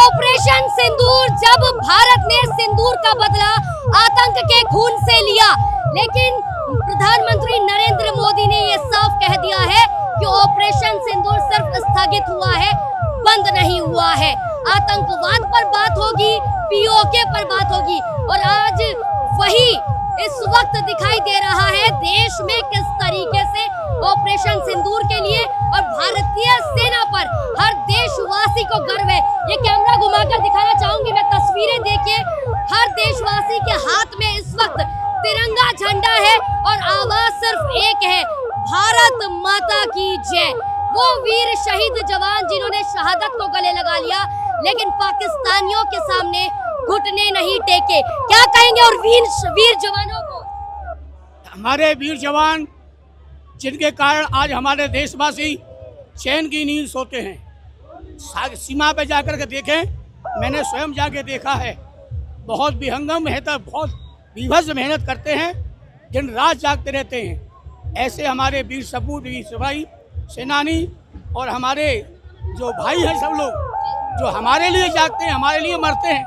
Operation सिंदूर, जब भारत ने सिंदूर का बदला आतंक के खून से लिया, लेकिन प्रधानमंत्री नरेंद्र मोदी ने ये साफ कह दिया है कि ऑपरेशन सिंदूर सिर्फ स्थगित हुआ है, बंद नहीं हुआ है। आतंकवाद पर बात होगी, पीओके पर बात होगी, और आज वही इस वक्त दिखाई दे रहा है देश में किस तरीके से ऑपरेशन सिंदूर के लिए और भारतीय सेना पर हर देशवासी को गर्व है। ये कैमरा घुमाकर दिखाना चाहूंगी मैं, तस्वीरें देखिए, हर देशवासी के हाथ में इस वक्त तिरंगा झंडा है और आवाज सिर्फ एक है, भारत माता की जय। वो वीर शहीद जवान जिन्होंने शहादत को गले लगा लिया, लेकिन पाकिस्तानियों के सामने घुटने नहीं टेके। क्या कहेंगे और वीर जवानों को? हमारे वीर जवान जिनके कारण आज हमारे देशवासी चैन की नींद सोते हैं। सीमा पे जाकर के देखें, मैंने स्वयं जाके देखा है, बहुत विहंगम मेहनत, बहुत विभत्स मेहनत करते हैं, दिन रात जागते रहते हैं। ऐसे हमारे वीर सपूत, वीर सिपाही, सेनानी और हमारे जो भाई हैं, सब लोग जो हमारे लिए जागते हैं, हमारे लिए मरते हैं,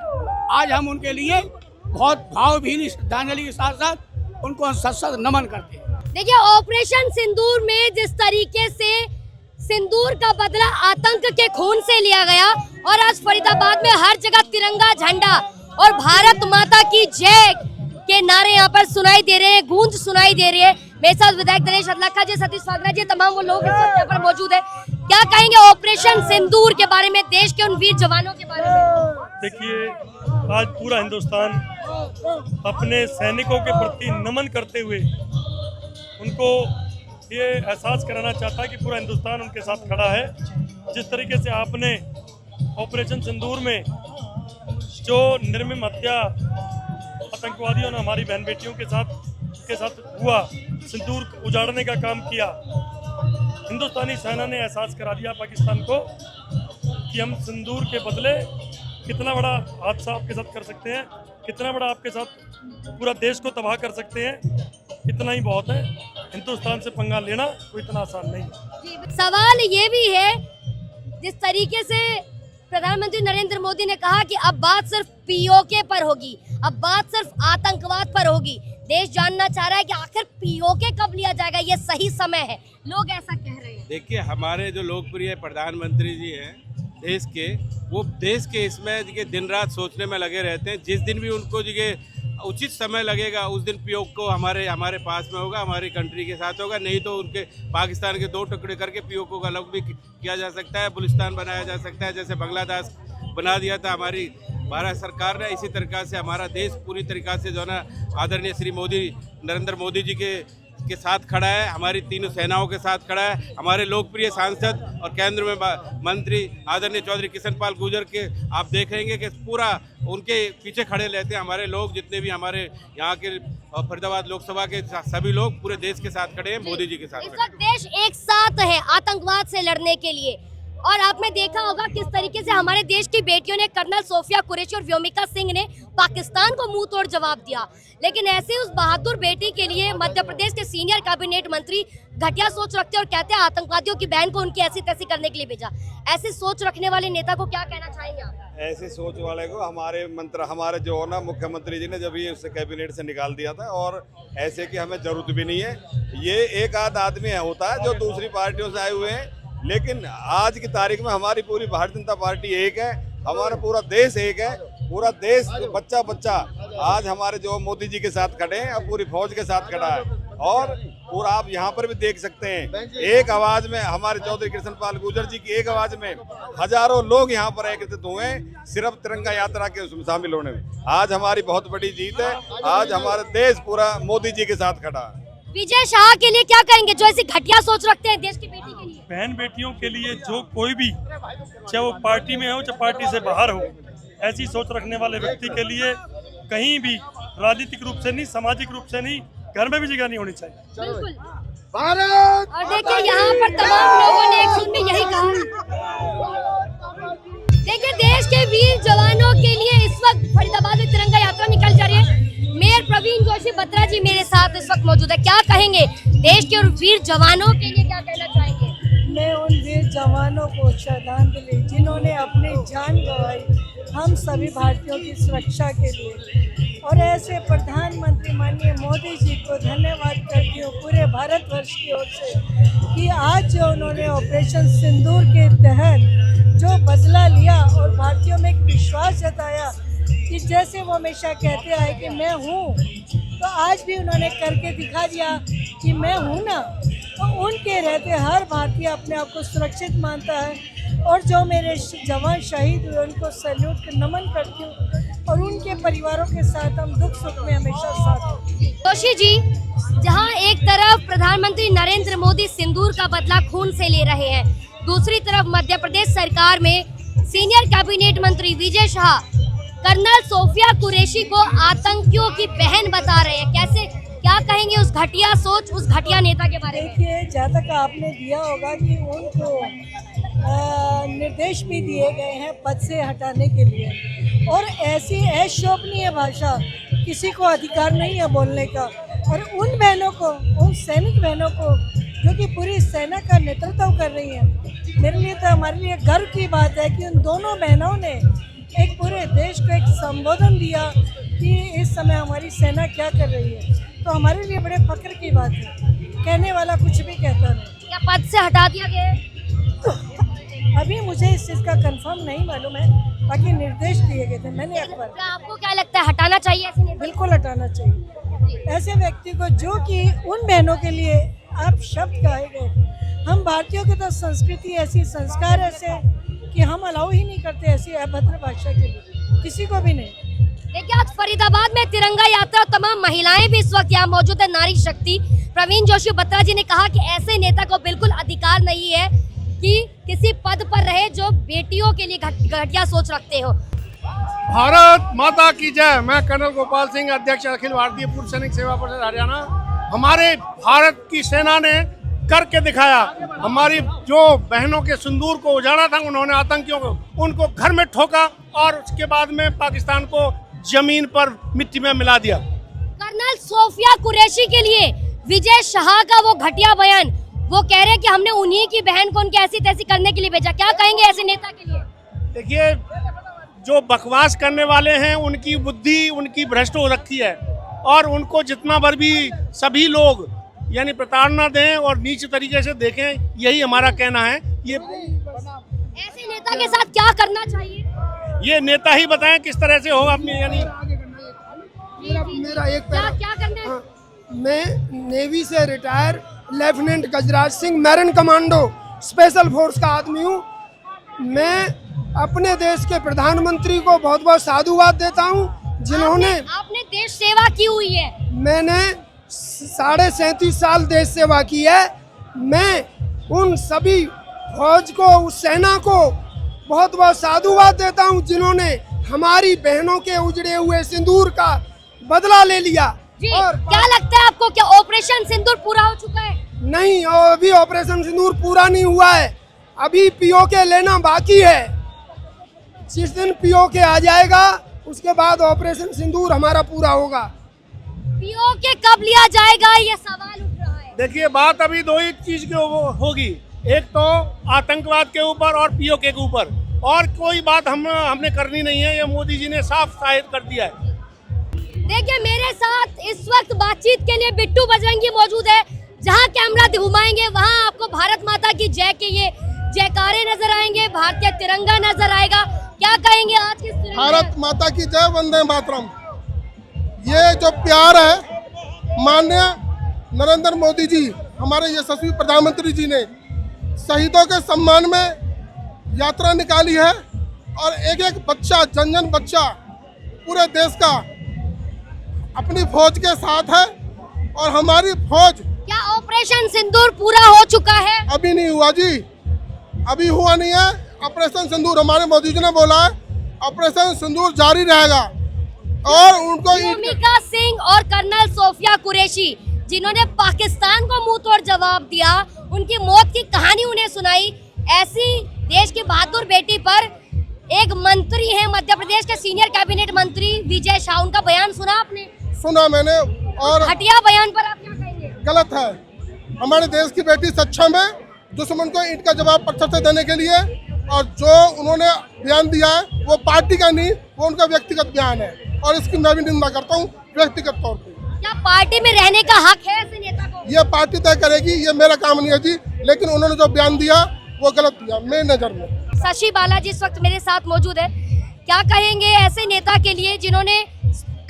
आज हम उनके लिए बहुत भावभीनी श्रद्धांजलि के साथ साथ उनको सशक्त नमन करते हैं। देखिए, ऑपरेशन सिंदूर में जिस तरीके से सिंदूर का बदला आतंक के खून से लिया गया और आज फरीदाबाद में हर जगह तिरंगा झंडा और भारत माता की जय के नारे यहाँ पर सुनाई दे रहे हैं, गूंज सुनाई दे रही है। मेरे साथ विधायक दिनेश अदलाखा जी, सतीश फागरा जी, तमाम वो लोग यहाँ पर मौजूद है। क्या कहेंगे ऑपरेशन सिंदूर के बारे में, देश के उन वीर जवानों के बारे में? देखिए, आज पूरा हिंदुस्तान अपने सैनिकों के प्रति नमन करते हुए उनको ये एहसास कराना चाहता है कि पूरा हिंदुस्तान उनके साथ खड़ा है। जिस तरीके से आपने ऑपरेशन सिंदूर में जो निर्मम हत्या आतंकवादियों ने हमारी बहन बेटियों के साथ हुआ, सिंदूर उजाड़ने का काम किया, हिंदुस्तानी सेना ने एहसास करा दिया पाकिस्तान को कि हम सिंदूर के बदले कितना बड़ा हादसा आपके साथ कर सकते हैं, कितना बड़ा आपके साथ पूरा देश को तबाह कर सकते हैं। इतना ही बहुत है, हिंदुस्तान से पंगा लेना कोई इतना आसान नहीं है। सवाल ये भी है, जिस तरीके से प्रधानमंत्री नरेंद्र मोदी ने कहा कि अब बात सिर्फ पीओके पर होगी, अब बात सिर्फ आतंकवाद पर होगी, देश जानना चाह रहा है कि आखिर पीओके कब लिया जाएगा, ये सही समय है, लोग ऐसा कह रहे हैं। देखिए, हमारे जो लोकप्रिय प्रधानमंत्री जी हैं देश के, वो देश के इसमें दिन रात सोचने में लगे रहते हैं। जिस दिन भी उनको उचित समय लगेगा उस दिन पीओके को हमारे पास में होगा, हमारी कंट्री के साथ होगा, नहीं तो उनके पाकिस्तान के 2 टुकड़े करके पीओके का अलग भी किया जा सकता है, बलूचिस्तान बनाया जा सकता है, जैसे बांग्लादेश बना दिया था हमारी भारत सरकार ने। इसी तरीक़ा से हमारा देश पूरी तरीक़ा से जो है ना आदरणीय श्री नरेंद्र मोदी जी के साथ खड़ा है, हमारी तीनों सेनाओं के साथ खड़ा है। हमारे लोकप्रिय सांसद और केंद्र में मंत्री आदरणीय चौधरी किशन पाल गुर्जर के आप देखेंगे कि पूरा उनके पीछे खड़े रहते हैं हमारे लोग, जितने भी हमारे यहाँ के फरीदाबाद लोकसभा के सभी लोग पूरे देश के साथ खड़े हैं, मोदी जी के साथ इस वक्त देश एक साथ है आतंकवाद से लड़ने के लिए। और आपने देखा होगा किस तरीके से हमारे देश की बेटियों ने, कर्नल सोफिया कुरैशी और व्योमिका सिंह ने पाकिस्तान को मुंह तोड़ जवाब दिया, लेकिन ऐसे उस बहादुर बेटी के लिए मध्य प्रदेश के सीनियर कैबिनेट मंत्री घटिया सोच रखते और कहते हैं आतंकवादियों की बहन को उनकी ऐसी तैसी करने के लिए भेजा। ऐसी सोच रखने वाले नेता को क्या कहना चाहेंगे आप? ऐसी सोच वाले को हमारे जो ना मुख्यमंत्री जी ने जब ये उससे कैबिनेट से निकाल दिया था, और ऐसे की हमें जरूरत भी नहीं है। ये एक आध आदमी होता है जो दूसरी पार्टियों से आए हुए हैं, लेकिन आज की तारीख में हमारी पूरी भारतीय जनता पार्टी एक है, हमारा पूरा देश एक है, पूरा देश बच्चा बच्चा आज हमारे जो मोदी जी के साथ खड़े हैं, अब पूरी फौज के साथ खड़ा है। और पूरा आप यहाँ पर भी देख सकते हैं, एक आवाज में हमारे चौधरी कृष्ण पाल गुर्जर जी की एक आवाज में हजारों लोग यहाँ पर एकत्रित हुए हैं, सिर्फ तिरंगा यात्रा के उसमें शामिल होने में। आज हमारी बहुत बड़ी जीत है, आज हमारा देश पूरा मोदी जी के साथ खड़ा है। विजय शाह के लिए क्या कहेंगे जो ऐसी घटिया सोच रखते हैं देश की बेटी के लिए? बहन बेटियों के लिए जो कोई भी, चाहे वो पार्टी में हो चाहे पार्टी से बाहर हो, ऐसी सोच रखने वाले व्यक्ति के लिए कहीं भी राजनीतिक रूप से नहीं, सामाजिक रूप से नहीं, घर में भी जगह नहीं होनी चाहिए। बिल्कुल। और देखिए, यहाँ पर तमाम लोगों ने एक सुन में यही कहा। देखिए, देश के वीर जवानों के लिए इस वक्त फरीदाबाद में तिरंगा यात्रा निकल जा रही है। मेयर प्रवीण जोशी बत्रा जी मेरे साथ इस वक्त मौजूद है। क्या कहेंगे देश के वीर जवानों के लिए, क्या कहना चाहेंगे? मैं उन वीर जवानों को श्रद्धांजलि जिन्होंने अपनी जान गंवाई हम सभी भारतीयों की सुरक्षा के लिए। और ऐसे प्रधानमंत्री माननीय मोदी जी को धन्यवाद करती हूँ पूरे भारतवर्ष की ओर से कि आज जो उन्होंने ऑपरेशन सिंदूर के तहत जो बदला लिया और भारतीयों में एक विश्वास जताया कि जैसे वो हमेशा कहते आए कि मैं हूँ, तो आज भी उन्होंने करके दिखा दिया कि मैं हूँ ना। तो उनके रहते हर भारतीय अपने आप को सुरक्षित मानता है। और जो मेरे जवान शहीद हुए उनको सैल्यूट नमन करती हूँ और उनके परिवारों के साथ हम दुख सुख में हमेशा साथ हैं। जोशी जी, जहां एक तरफ प्रधानमंत्री नरेंद्र मोदी सिंदूर का बदला खून से ले रहे हैं, दूसरी तरफ मध्य प्रदेश सरकार में सीनियर कैबिनेट मंत्री विजय शाह कर्नल सोफिया कुरैशी को आतंकियों की बहन बता रहे हैं। कैसे, क्या कहेंगे उस घटिया सोच, उस घटिया नेता के बारे में? देखिए, जहाँ तक आपने दिया होगा कि उनको निर्देश भी दिए गए हैं पद से हटाने के लिए, और ऐसी अशोभनीय भाषा किसी को अधिकार नहीं है बोलने का। और उन बहनों को, उन सैनिक बहनों को जो कि पूरी सेना का नेतृत्व कर रही हैं, मेरे लिए तो हमारे लिए गर्व की बात है कि उन दोनों बहनों ने एक पूरे देश को एक संबोधन दिया कि इस समय हमारी सेना क्या कर रही है। तो हमारे लिए बड़े फक्र की बात है। कहने वाला कुछ भी कहता नहीं। क्या पद से हटा दिया गया है? अभी मुझे इस चीज़ का कंफर्म नहीं मालूम है, बाकी निर्देश दिए गए थे मैंने अखबार। क्या आपको क्या लगता है, हटाना चाहिए ऐसे नेता? बिल्कुल हटाना चाहिए ऐसे व्यक्ति को जो कि उन बहनों के लिए आप शब्द कहे गए। हम भारतीयों की तो संस्कृति ऐसी, संस्कार ऐसे कि हम अलाउ ही नहीं करते ऐसी अभद्र भाषा के लिए, किसी को भी नहीं। देखिए, आज फरीदाबाद में तिरंगा यात्रा, तमाम महिलाएं भी इस वक्त यहाँ मौजूद है। नारी शक्ति प्रवीण जोशी बत्रा जी ने कहा कि ऐसे नेता को बिल्कुल अधिकार नहीं है कि किसी पद पर रहे जो बेटियों के लिए घटिया सोच रखते हो। भारत माता की जय। मैं कर्नल गोपाल सिंह, अध्यक्ष अखिल भारतीय पूर्व सैनिक सेवा परिषद हरियाणा। हमारे भारत की सेना ने करके दिखाया। हमारी जो बहनों के सिंदूर को उजाड़ा था, उन्होंने आतंकियों को उनको घर में ठोका और उसके बाद में पाकिस्तान को जमीन पर मिट्टी में मिला दिया। कर्नल सोफिया कुरैशी के लिए विजय शाह का वो घटिया बयान, वो कह रहे हैं कि हमने उन्हीं की बहन को उनके ऐसी तैसी करने के लिए भेजा। क्या कहेंगे ऐसे नेता के लिए? देखिए, जो बकवास करने वाले हैं उनकी बुद्धि उनकी भ्रष्ट हो रखी है, और उनको जितना बार भी सभी लोग यानी प्रताड़ना दें और नीच तरीके से देखें, यही हमारा कहना है। ये ऐसे नेता के साथ क्या करना चाहिए? ये नेता ही बताएं किस तरह से होगा अपनी, यानी मेरा एक क्या करना है? मैं नेवी से retire lieutenant Gajraj Singh, marine commando special force का आदमी हूँ। मैं अपने देश के प्रधानमंत्री को बहुत बहुत साधुवाद देता हूँ जिन्होंने आपने देश सेवा की हुई है। मैंने 37.5 साल देश सेवा की है। मैं उन सभी फौज को, उस सेना को बहुत बहुत साधुवाद देता हूँ जिन्होंने हमारी बहनों के उजड़े हुए सिंदूर का बदला ले लिया। जी, और क्या लगता है आपको, क्या ऑपरेशन सिंदूर पूरा हो चुका है? नहीं, और अभी ऑपरेशन सिंदूर पूरा नहीं हुआ है। अभी पीओके लेना बाकी है। जिस दिन पीओके आ जाएगा उसके बाद ऑपरेशन सिंदूर हमारा पूरा होगा। पीओके कब लिया जाएगा, ये सवाल उठ रहा है। देखिए, बात अभी दो ही चीज की होगी, एक तो आतंकवाद के ऊपर और पीओके के ऊपर, और कोई बात हमने करनी नहीं है। ये मोदी जी ने साफ जाहिर कर दिया है। देखिए, मेरे साथ इस वक्त बातचीत के लिए बिट्टू बजरंगी मौजूद है। जहां कैमरा घुमाएंगे वहां आपको भारत माता की जय के ये जयकारे नजर आएंगे, भारतीय तिरंगा नजर आएगा। क्या कहेंगे आज किस तिरंगे? भारत माता की जय, वंदे मातरम। ये जो प्यार है, माननीय नरेंद्र मोदी जी, हमारे यशस्वी प्रधानमंत्री जी ने शहीदों के सम्मान में यात्रा निकाली है, और एक एक बच्चा, जन जन बच्चा पूरे देश का अपनी फौज के साथ है। और हमारी फौज, क्या ऑपरेशन सिंदूर पूरा हो चुका है? अभी नहीं हुआ जी, अभी हुआ नहीं है। ऑपरेशन सिंदूर हमारे मोदी जी ने बोला है, ऑपरेशन सिंदूर जारी रहेगा। और उनको भूमिका सिंह और कर्नल सोफिया कुरैशी, जिन्होंने पाकिस्तान को मुंह तोड़ जवाब दिया, उनकी मौत की कहानी उन्हें सुनाई। ऐसी देश की बहादुर बेटी पर एक मंत्री है मध्य प्रदेश के सीनियर कैबिनेट मंत्री विजय शाह, उनका बयान सुना आपने? सुना मैंने, और घटिया बयान पर आप क्या कहेंगे? गलत है। हमारे देश की बेटी सक्षम है दुश्मन को ईंट का जवाब पत्थर से देने के लिए, और जो उन्होंने बयान दिया है वो पार्टी का नहीं, वो उनका व्यक्तिगत बयान है और इसकी मैं भी निंदा करता हूँ व्यक्तिगत तौर पे। क्या पार्टी में रहने का हक है ऐसे नेता को? ये पार्टी तय करेगी, ये मेरा काम नहीं है जी, लेकिन उन्होंने जो बयान दिया वो गलत दिया मेरी नज़र में। शशि बालाजी इस वक्त मेरे साथ मौजूद है। क्या कहेंगे ऐसे नेता के लिए जिन्होंने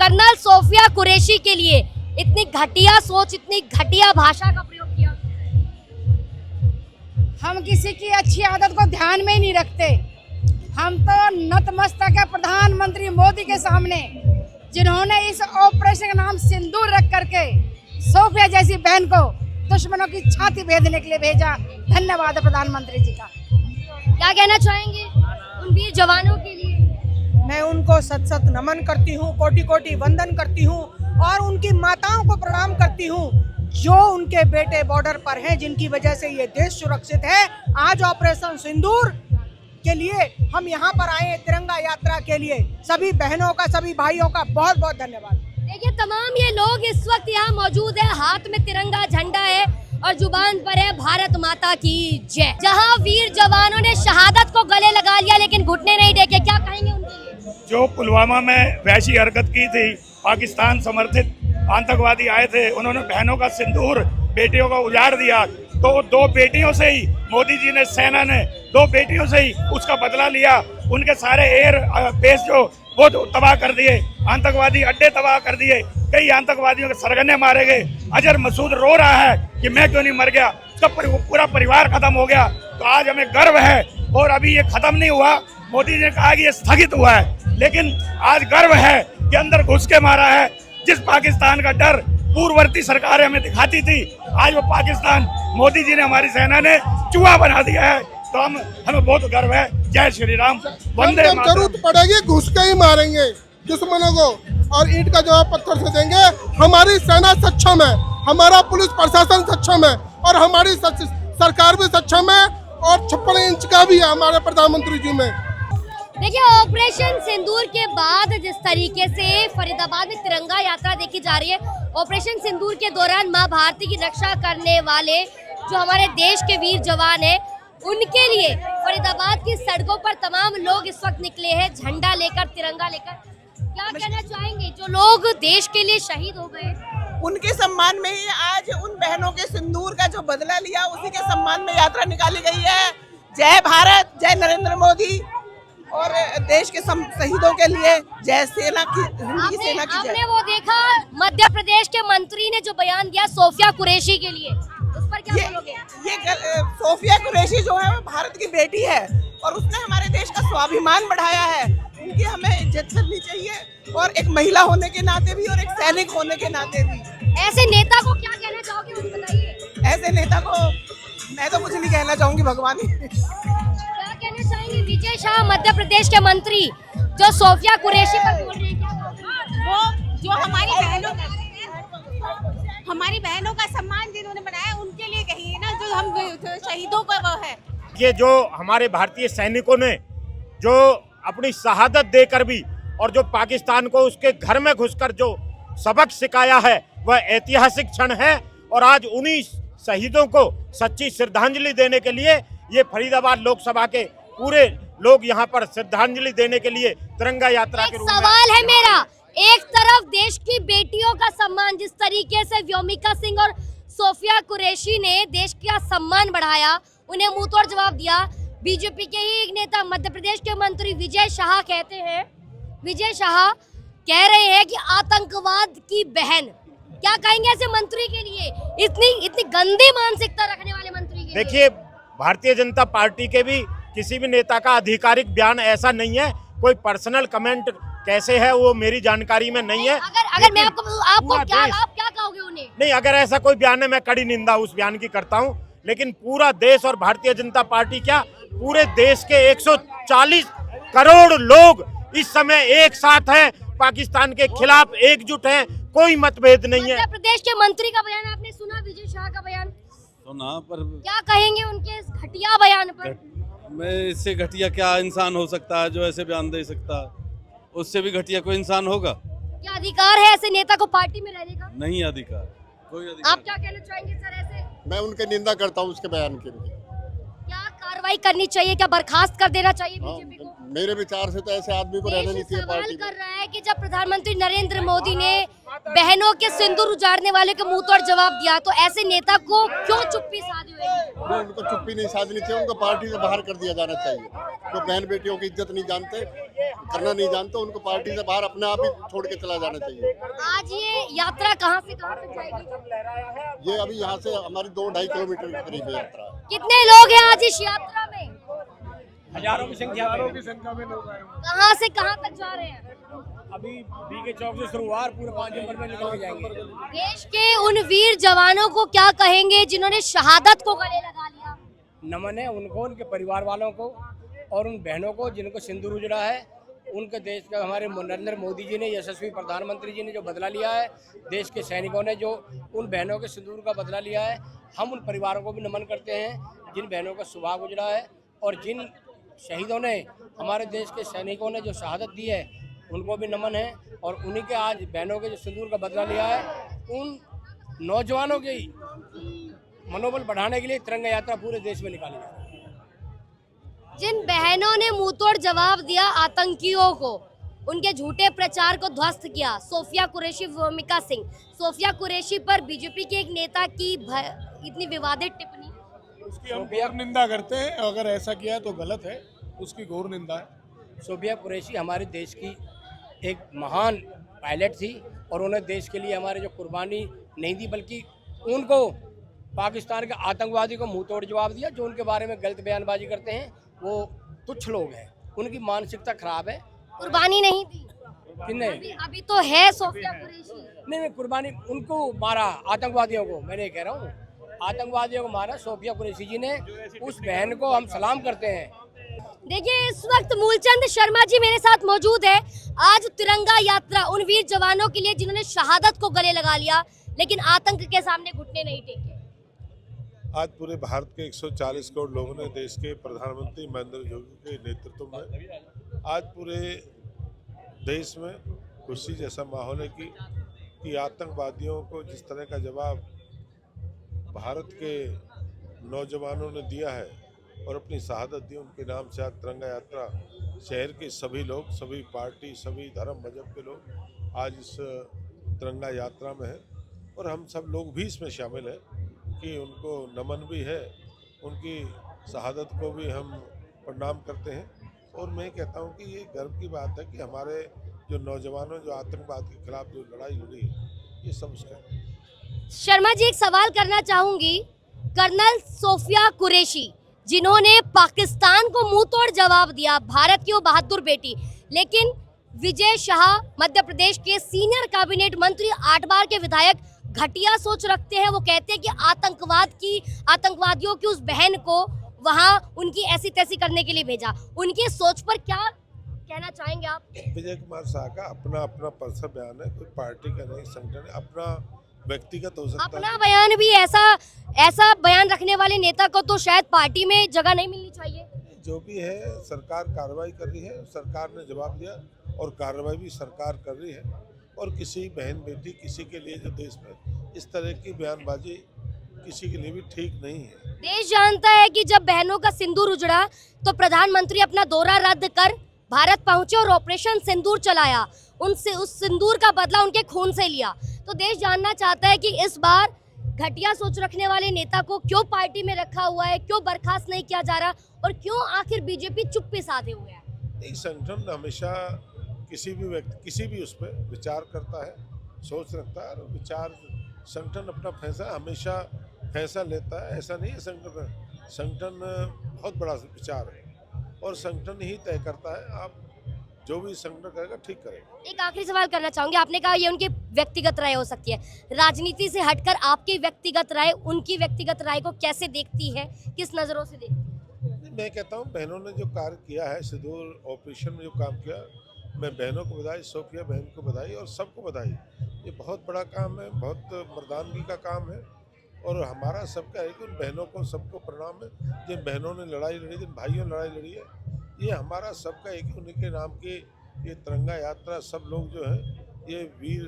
कर्नल सोफिया कुरैशी के लिए इतनी घटिया सोच, इतनी घटिया भाषा का प्रयोग किया? हम किसी की अच्छी आदत को ध्यान में ही नहीं रखते। हम तो नतमस्तक है प्रधानमंत्री मोदी के सामने, जिन्होंने इस ऑपरेशन का नाम सिंदूर रख करके सोफिया जैसी बहन को दुश्मनों की छाती भेदने के लिए भेजा। धन्यवाद है प्रधानमंत्री जी का। क्या कहना चाहेंगे उन वीर जवानों के लिए? मैं उनको सत सत नमन करती हूँ, कोटि कोटि वंदन करती हूँ और उनकी माताओं को प्रणाम करती हूँ जो उनके बेटे बॉर्डर पर हैं, जिनकी वजह से ये देश सुरक्षित है। आज ऑपरेशन सिंदूर के लिए हम यहाँ पर आए हैं, तिरंगा यात्रा के लिए। सभी बहनों का, सभी भाइयों का बहुत बहुत धन्यवाद। देखिए तमाम ये लोग इस वक्त यहाँ मौजूद है, हाथ में तिरंगा झंडा है और जुबान पर है भारत माता की जय। जहाँ वीर जवानों ने शहादत को गले लगा लिया लेकिन घुटने नहीं टेके, क्या कहेंगे उनके लिए? जो पुलवामा में वैसी हरकत की थी, पाकिस्तान समर्थित आतंकवादी आए थे, उन्होंने बहनों का सिंदूर, बेटियों का उजाड़ दिया, तो दो बेटियों से ही मोदी जी ने, सेना ने दो बेटियों से ही उसका बदला लिया। उनके सारे एयर बेस जो वो तबाह कर दिए, आतंकवादी अड्डे तबाह कर दिए, कई आतंकवादियों के सरगने मारे गए। अजहर मसूद रो रहा है कि मैं क्यों नहीं मर गया, उसका पूरा परिवार खत्म हो गया। तो आज हमें गर्व है और अभी ये खत्म नहीं हुआ। मोदी जी ने कहा कि ये स्थगित हुआ है, लेकिन आज गर्व है कि अंदर घुस के मारा है। जिस पाकिस्तान का डर पूर्ववर्ती सरकारें हमें दिखाती थी, आज वो पाकिस्तान मोदी जी ने, हमारी सेना ने चूहा बना दिया है। तो हमें बहुत गर्व है। जय श्री राम, वंदे मातरम। जरूरत पड़ेगी घुस के ही मारेंगे दुश्मनों को और ईंट का जवाब पत्थर से देंगे। हमारी सेना सक्षम है, हमारा पुलिस प्रशासन सक्षम है और हमारी सरकार भी सक्षम है और 56 इंच का भी है हमारे प्रधानमंत्री जी में। देखिए ऑपरेशन सिंदूर के बाद जिस तरीके से फरीदाबाद में तिरंगा यात्रा देखी जा रही है, ऑपरेशन सिंदूर के दौरान मां भारती की रक्षा करने वाले जो हमारे देश के वीर जवान हैं, उनके लिए फरीदाबाद की सड़कों पर तमाम लोग इस वक्त निकले हैं, झंडा लेकर, तिरंगा लेकर। क्या कहना चाहेंगे जो लोग देश के लिए शहीद हो गए? उनके सम्मान में ही आज उन बहनों के सिंदूर का जो बदला लिया, उसी के सम्मान में यात्रा निकाली गई है। जय भारत, जय नरेंद्र मोदी और देश के शहीदों के लिए जय सेना की, हिंदी सेना की जय। आपने वो देखा मध्य प्रदेश के मंत्री ने जो बयान दिया सोफिया कुरैशी के लिए, उस पर क्या बोलोगे? ये सोफिया कुरैशी जो है वो भारत की बेटी है और उसने हमारे देश का स्वाभिमान बढ़ाया है। उनकी हमें इज्जत करनी चाहिए और एक महिला होने के नाते भी और एक सैनिक होने के नाते भी। ऐसे नेता को क्या कहना चाहोगे, मुझे बताइए। ऐसे नेता को मैं तो कुछ नहीं कहना चाहूंगी, भगवान ही। क्या कहना चाहेंगे विजय शाह मध्य प्रदेश के मंत्री जो सोफिया कुरैशी पर बोल रहे हैं? क्या वो जो हमारी बहनों का सम्मान जिन्होंने बनाया उनके लिए कहिए ना, जो हम शहीदों का वो है। ये जो हमारे भारतीय सैनिकों ने जो अपनी शहादत देकर भी और जो पाकिस्तान को उसके घर में घुसकर जो सबक सिखाया है, वह ऐतिहासिक क्षण है। और आज उन्हीं शहीदों को सच्ची श्रद्धांजलि देने के लिए ये फरीदाबाद लोकसभा के पूरे लोग यहाँ पर श्रद्धांजलि देने के लिए तिरंगा यात्रा के रूप में। सवाल है मेरा, एक तरफ देश की बेटियों का सम्मान, जिस तरीके से व्योमिका सिंह और सोफिया कुरैशी ने देश का सम्मान बढ़ाया, उन्हें मुंहतोड़ जवाब दिया। बीजेपी के ही एक नेता मध्य प्रदेश के मंत्री विजय शाह कहते हैं, विजय शाह कह रहे हैं कि आतंकवाद की बहन। क्या कहेंगे ऐसे मंत्री के लिए, इतनी गंदी मानसिकता रखने वाले मंत्री के? देखिए, भारतीय जनता पार्टी के भी किसी भी नेता का आधिकारिक बयान ऐसा नहीं है। कोई पर्सनल कमेंट कैसे है वो मेरी जानकारी में नहीं है। अगर मैं आपको आप क्या कहोगे उन्हें? नहीं, अगर ऐसा कोई बयान है मैं कड़ी निंदा उस बयान की करता हूं। लेकिन पूरा देश और भारतीय जनता पार्टी क्या, पूरे देश के 140 करोड़ लोग इस समय एक साथ हैं, पाकिस्तान के खिलाफ एकजुट हैं, कोई मतभेद नहीं है। मध्य प्रदेश के मंत्री का बयान आपने सुना, विजय शाह का बयान सुना, पर क्या कहेंगे उनके इस घटिया बयान पर? मैं इससे घटिया क्या इंसान हो सकता है जो ऐसे बयान दे सकता है? उससे भी घटिया कोई इंसान होगा? क्या अधिकार है ऐसे नेता को पार्टी में रहने का? नहीं अधिकार, कोई अधिकार। आप क्या कहना चाहेंगे सर ऐसे? मैं उनकी निंदा करता हूँ उसके बयान के लिए। क्या कार्रवाई कार्रवाई करनी चाहिए, क्या बर्खास्त कर देना चाहिए बीजेपी को? मेरे विचार से तो ऐसे आदमी को रहना नहीं चाहिए सवाल पार्टी में। कर रहा है कि जब प्रधानमंत्री नरेंद्र मोदी ने बहनों के सिंदूर उजाड़ने वाले को मुंह तोड़ जवाब दिया, तो ऐसे नेता को क्यों चुप्पी साधी हुई? उनको चुप्पी नहीं साधनी चाहिए, उनको पार्टी से बाहर कर दिया जाना चाहिए। जो बहन बेटियों की इज्जत नहीं जानते, करना नहीं जानते, उनको पार्टी से बाहर अपने आप ही छोड़ के चला जाना चाहिए। आज ये यात्रा कहाँ से कहाँ तक जाएगी? ये अभी यहाँ से हमारी 2-2.5 किलोमीटर के करीब है यात्रा। कितने लोग हैं आज इस यात्रा में? हजारों की संख्या में लोग आए। कहाँ से कहाँ तक जा रहे हैं? अभी बीके चौक से शुरू हुआ, पूरे 5 दिन में निकल के जाएंगे। देश के उन वीर जवानों को क्या कहेंगे जिन्होंने शहादत को गले लगा लिया? नमन है उनको, उनके परिवार वालों को और उन बहनों को जिनको सिंदूर उजड़ा है। उनके देश का हमारे नरेंद्र मोदी जी ने, यशस्वी प्रधानमंत्री जी ने जो बदला लिया है, देश के सैनिकों ने जो उन बहनों के सिंदूर का बदला लिया है, हम उन परिवारों को भी नमन करते हैं जिन बहनों का सुहाग उजड़ा है। और जिन शहीदों ने, हमारे देश के सैनिकों ने जो शहादत दी है, उनको भी नमन है। और उन्हीं के आज बहनों के जो सिंदूर का बदला लिया है, उन नौजवानों के मनोबल बढ़ाने के लिए तिरंगा यात्रा पूरे देश में निकाली जा रही है। जिन बहनों ने मुंहतोड़ जवाब दिया आतंकियों को, उनके झूठे प्रचार को ध्वस्त किया, सोफिया कुरैशी, भूमिका सिंह, सोफिया कुरैशी पर बीजेपी के एक नेता की इतनी विवादित टिप्पणी, उसकी हम घोर निंदा करते हैं। अगर ऐसा किया है तो गलत है, उसकी घोर निंदा है। सोफिया कुरैशी हमारे देश की एक महान पायलट थी और उन्हें देश के लिए हमारे जो कुर्बानी नहीं दी, बल्कि उनको पाकिस्तान के आतंकवादी को मुंह तोड़ जवाब दिया। जो उनके बारे में गलत बयानबाजी करते हैं वो तुच्छ लोग हैं, उनकी मानसिकता खराब है। कुर्बानी नहीं दी किन्ने? अभी तो है सोफिया कुरैशी। नहीं, कुर्बानी उनको मारा, आतंकवादियों को। मैंने कह रहा हूँ आतंकवादियों को मारा सोफिया कुरैशी जी ने। उस बहन को हम सलाम करते हैं। देखिए, इस वक्त मूलचंद शर्मा जी मेरे साथ मौजूद है। आज तिरंगा यात्रा उन वीर जवानों के लिए जिन्होंने शहादत को गले लगा लिया, लेकिन आतंक के सामने घुटने नहीं टेके। आज पूरे भारत के 140 करोड़ लोगों ने देश के प्रधानमंत्री महेंद्र जोगी के नेतृत्व में आज पूरे देश में खुशी जैसा माहौल है कि आतंकवादियों को जिस तरह का जवाब भारत के नौजवानों ने दिया है और अपनी शहादत दी, उनके नाम से आज तिरंगा यात्रा शहर के सभी लोग, सभी पार्टी, सभी धर्म मजहब के लोग आज इस तिरंगा यात्रा में हैं और हम सब लोग भी इसमें शामिल हैं कि उनको नमन भी है, उनकी शहादत को भी हम प्रणाम करते हैं। और मैं कहता हूं कि ये गर्व की बात है कि हमारे जो नौजवानों जो आतंकवाद के खिलाफ जो लड़ाई लड़ी, ये सब उसका। शर्मा जी, एक सवाल करना चाहूंगी। कर्नल सोफिया कुरैशी जिन्होंने पाकिस्तान को मुंह तोड़ जवाब दिया, भारत की वो बहादुर बेटी, लेकिन विजय शाह मध्य प्रदेश के सीनियर कैबिनेट मंत्री, 8 बार के विधायक घटिया सोच रखते हैं। वो कहते हैं कि आतंकवादियों की उस बहन को वहां उनकी ऐसी तैसी करने के लिए भेजा। उनकी सोच पर क्या कहना चाहेंगे आप? विजय कुमार शाह का अपना पर्सनल बयान है, कोई पार्टी का नहीं, संगठन अपना व्यक्तिगत हो सकता है। अपना बयान भी ऐसा बयान रखने वाले नेता को तो शायद पार्टी में जगह नहीं मिलनी चाहिए। जो भी है सरकार कार्रवाई कर रही है, सरकार ने जवाब दिया और कार्रवाई भी सरकार कर रही है। और किसी बहन बेटी, किसी के लिए जो देश में इस तरह की बयानबाजी किसी के लिए भी ठीक नहीं है। देश जानता है कि जब बहनों का सिंदूर उजड़ा तो प्रधानमंत्री अपना दौरा रद्द कर भारत पहुंचे और ऑपरेशन सिंदूर चलाया। उनसे उस सिंदूर का बदला उनके खून से लिया। तो देश जानना चाहता है कि इस बार घटिया सोच रखने वाले नेता को क्यों पार्टी में रखा हुआ है, क्यों बर्खास्त नहीं किया जा रहा और क्यों आखिर बीजेपी चुप्पी साधे हुए है। संगठन हमेशा किसी भी व्यक्ति, किसी भी उस पर विचार करता है, सोच रखता है और विचार, संगठन अपना फैसला हमेशा फैसला लेता है। ऐसा नहीं है, संगठन बहुत बड़ा विचार है और संगठन ही तय करता है। आप जो भी संगठन करेगा ठीक करेगा। एक आखिरी सवाल करना चाहूंगी। आपने कहा ये उनकी व्यक्तिगत राय हो सकती है, राजनीति से हटकर आपकी व्यक्तिगत राय उनकी व्यक्तिगत राय को कैसे देखती है, किस नजरों से देखती है? मैं कहता हूँ बहनों ने जो कार्य किया है, सिंदूर ऑपरेशन में जो काम किया, मैं बहनों को बधाई, सोफिया बहन को बधाई और सबको बधाई। ये बहुत बड़ा काम है, बहुत मर्दानगी का काम है और हमारा सबका है कि उन बहनों को सबको प्रणाम है जिन बहनों ने लड़ाई लड़ी, जिन भाइयों ने लड़ाई लड़ी है। ये हमारा सबका एक, उन्हीं के नाम की ये तिरंगा यात्रा सब लोग जो है ये वीर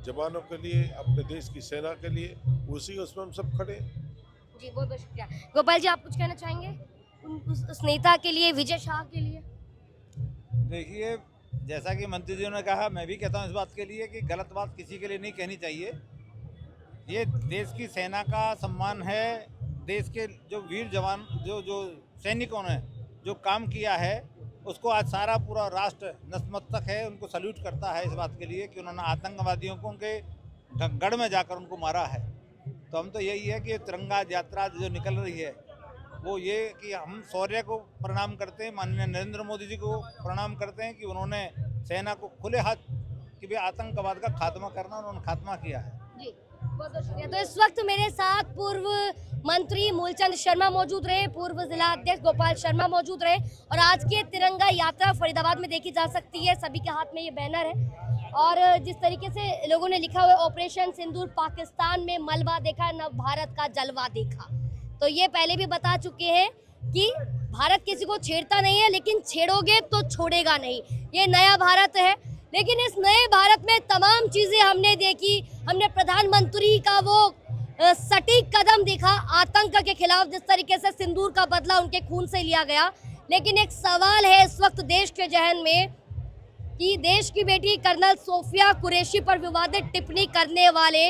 जवानों के लिए, अपने देश की सेना के लिए, उसी उसमें हम सब खड़े हैं। जी बहुत बहुत शुक्रिया। गोपाल जी, आप कुछ कहना चाहेंगे? उस नेता के लिए, विजय शाह के लिए? देखिए, जैसा कि मंत्री जी ने कहा, मैं भी कहता हूँ इस बात के लिए कि गलत बात किसी के लिए नहीं कहनी चाहिए। ये देश की सेना का सम्मान है। देश के जो वीर जवान, जो सैनिकों ने जो काम किया है, उसको आज सारा पूरा राष्ट्र नतमस्तक है, उनको सल्यूट करता है इस बात के लिए कि उन्होंने आतंकवादियों को उनके गढ़ में जाकर उनको मारा है। तो हम तो यही है कि तिरंगा यात्रा जो निकल रही है, वो ये कि हम शौर्य को प्रणाम करते हैं, माननीय नरेंद्र मोदी जी को प्रणाम करते हैं कि उन्होंने सेना को खुले हाथ कि भी आतंकवाद का खात्मा करना, उन्होंने खात्मा किया है। जी, बहुत बहुत शुक्रिया। तो इस वक्त मेरे साथ पूर्व मंत्री मूलचंद शर्मा मौजूद रहे, पूर्व जिला अध्यक्ष गोपाल शर्मा मौजूद रहे, और आज की तिरंगा यात्रा फरीदाबाद में देखी जा सकती है। सभी के हाथ में ये बैनर है और जिस तरीके से लोगों ने लिखा हुआ ऑपरेशन सिंदूर, पाकिस्तान में मलबा देखा, नव भारत का जलवा देखा। तो ये पहले भी बता चुके हैं कि भारत किसी को छेड़ता नहीं है, लेकिन छेड़ोगे तो छोड़ेगा नहीं। ये नया भारत है, लेकिन इस नए भारत में तमाम चीजें हमने देखी। हमने प्रधानमंत्री का वो सटीक कदम देखा आतंक के खिलाफ, जिस तरीके से सिंदूर का बदला उनके खून से लिया गया। लेकिन एक सवाल है इस वक्त देश के जहन में कि देश की बेटी कर्नल सोफिया कुरैशी पर विवादित टिप्पणी करने वाले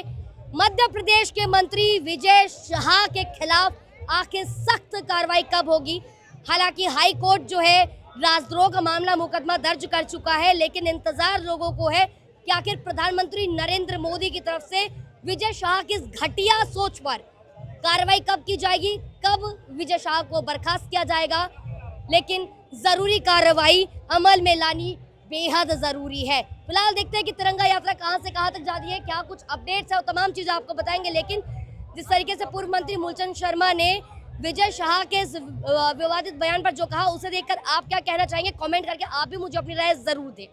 मध्य प्रदेश के मंत्री विजय शाह के खिलाफ आखिर सख्त कार्रवाई कब होगी। हालांकि हाई कोर्ट जो है राजद्रोह का मामला मुकदमा दर्ज कर चुका है, लेकिन इंतजार लोगों को है कि आखिर प्रधानमंत्री नरेंद्र मोदी की तरफ से विजय शाह की इस घटिया सोच पर कार्रवाई कब की जाएगी, कब विजय शाह को बर्खास्त किया जाएगा। लेकिन जरूरी कार्रवाई अमल में लानी बेहद जरूरी है। फिलहाल देखते हैं कि तिरंगा यात्रा कहां से कहां तक जा रही है, क्या कुछ अपडेट्स है, वो तमाम चीजें आपको बताएंगे। लेकिन जिस तरीके से पूर्व मंत्री मूलचंद शर्मा ने विजय शाह के विवादित बयान पर जो कहा, उसे देखकर आप क्या कहना चाहेंगे? कमेंट करके आप भी मुझे अपनी राय जरूर दें।